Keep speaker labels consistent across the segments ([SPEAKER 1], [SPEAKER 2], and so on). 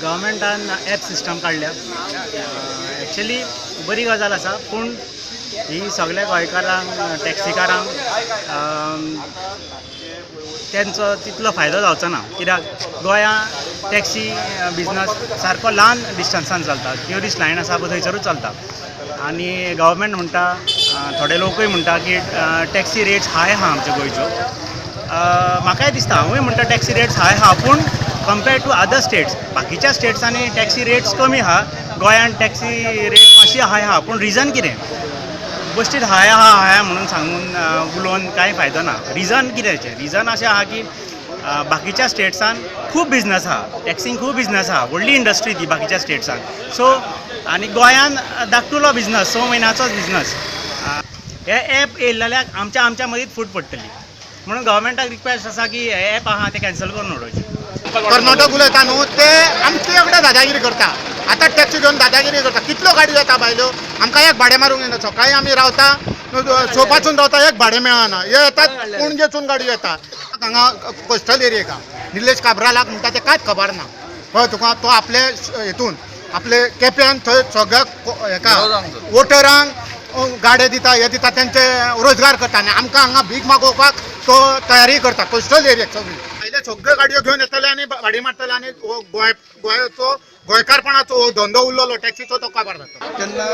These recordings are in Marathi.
[SPEAKER 1] गव्हर्मेंटान ॲप सिस्टम काडल्या. एक्चुअली बरी गजाल आसा, पूण ही सगळ्या गोंयकारांक टॅक्सीकारांक त्यांचो तितलो फायदो जावचो ना. कित्याक गोंयांत टॅक्सी बिजनस सारको ल्हान डिस्टन्सान चलता. ट्युरिस्ट लायन आसा पळय थंयसरूच चलता. आनी गव्हर्मेंट म्हणटा, थोडे लोकूय म्हणटा की टॅक्सी रेट्स हाय आहा आमच्या गोंयच्यो. म्हाकाय दिसता, हांवूय म्हणटा टॅक्सी रेट्स हाय आहा, पूण कंपेर्ड टू अदर स्टेट्स, बाकीच्या स्टेट्सांनी टॅक्सी रेट्स कमी आहा. गोंयांत टॅक्सी रेट मातशी हाय आहा. पूण रिजन कितें? बेश्टीच हाय आहा म्हणून सांगून उलोवन कांय फायदो ना. रिजन कितेंचें? रिजन अशें आहा की बाकीच्या स्टेट्सान खूब बिजनस आहा, टॅक्सींक खूब बिजनस आहा, व्हडली इंडस्ट्री ती बाकीच्या स्टेट्सान. सो आनी गोंयांत धाकटुलो बिजनस, 6 म्हयन्याचोच बिजनस. हे ॲप येयल्ल्याक आमच्या मदींच फूट पडटली. म्हणून गव्हर्मेंटाक रिक्वेस्ट आसा की हे ॲप आहा ते कॅन्सल करून उडोवचे.
[SPEAKER 2] कर्नाटक उलयता न्हू, ते आमचे कडेन दादागिरी करता. आतां टॅक्सी घेवन दादागिरी करता. कितल्यो गाडयो येता बायल्यो, आमकां एक भाडें मारूंक येना. सकाळीं आमी रावता, शोपासून रावता, एक भाडें मेळना. हे येतात पणजेसून गाडयो येता हांगा कोस्टल एरियेक. निलेश काब्रालाक म्हणटा ते कांयच खबर ना. हय, तुका तो आपले हेतून आपले केप्यान थंय सगळ्याक हेका वोटरांक गाडे दिता, हे दिता, तेंचे रोजगार करता. आनी आमकां हांगा भीक मागोवपाक तो तयारी करता कोस्टल एरियेक सगळी. पयले सगळ्यो गाडयो घेवन येतले आनी भाडी मारतले आनी गोंयचो गोंयकारपणाचो धंदो उरलो टॅक्सीचो तो काबार जाता.
[SPEAKER 3] तेन्ना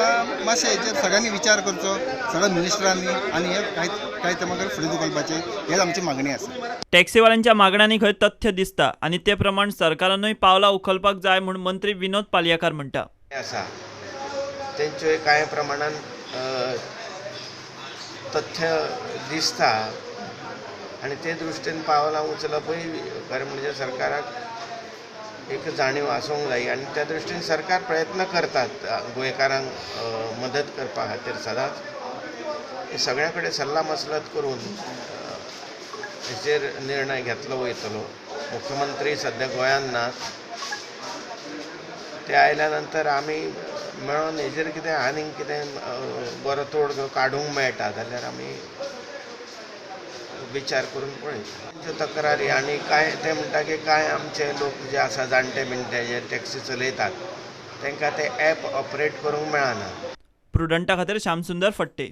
[SPEAKER 3] मातशें हेचेर सगळ्यांनी विचार करचो, सगळ्या मिनिस्टरांनी, आनी हे कांय ते मागीर फुडें धुकलपाचें, हेच आमची मागणी आसा.
[SPEAKER 4] टॅक्सीवाल्यांच्या मागण्यांनी खंय तथ्य दिसता आनी ते प्रमाण सरकारानूय पावलां उखलपाक जाय म्हूण मंत्री विनोद पालयेकार म्हणटा.
[SPEAKER 5] आसा तेंच्यो कांय प्रमाणान तथ्य दिसता आनी ते दृश्टीन पावलां उचलपूय खरें म्हणजे सरकाराक एक जाणीव आसूंक जाय. आनी त्या दृश्टीन सरकार प्रयत्न करतात गोंयकारांक मदत करपा खातीर सदांच. सगळ्या कडेन सल्ला मसलत करून हेचेर निर्णय घेतलो वयतलो. मुख्यमंत्री सध्या गोंयांत नात. ते आयल्या नंतर आमी मेळोन हेचेर कितें आनीक कितें बरो तोड काडूंक मेळटा जाल्यार आमी विचार करून पळयता. तक्रारी आनी कांय ते म्हणटा की कांय आमचे लोक जे आसा जाणटे बिणटे जे टॅक्सी चलयतात तांकां ते ॲप ऑपरेट करूंक मेळना.
[SPEAKER 4] प्रुडंटा खातीर श्यामसुंदर फडते.